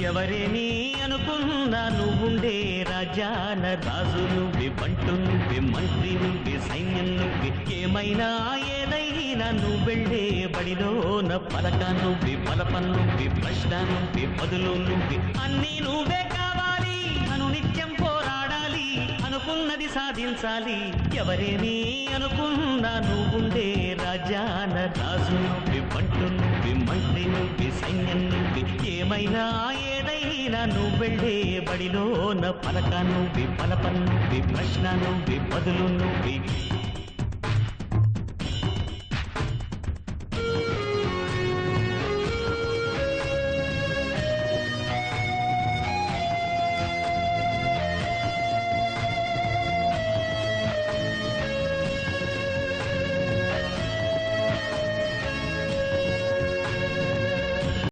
ఎవరేని అనుకున్నా నువ్వుండే రాజాన రాజు నువ్వే, బంటు నువ్వే, మంత్రి నువ్వే, సైన్యం నువ్వే, ఏమైనా ఏదైనా నువ్వెళ్ళే బడిలోన పలక నువ్వే, పలప నువ్వే, ప్రశ్న నువ్వే, బదులు నువ్వే, అన్నీ నువ్వే కావాలి. అనునిత్యం పోరాడాలి, అనుకున్నది సాధించాలి. ఎవరేని అనుకున్నా నువ్వుండే రాజాన రాజు నువ్వే, బంటు నువ్వే, మంత్రి నువ్వే, సైన్యం నువ్వే, ఏమైనా ఏదైనా నువ్వెళ్ళే బడిలోన పలక నువ్వే, పలప నువ్వే, ప్రశ్న నువ్వే, బదులు నువ్వే.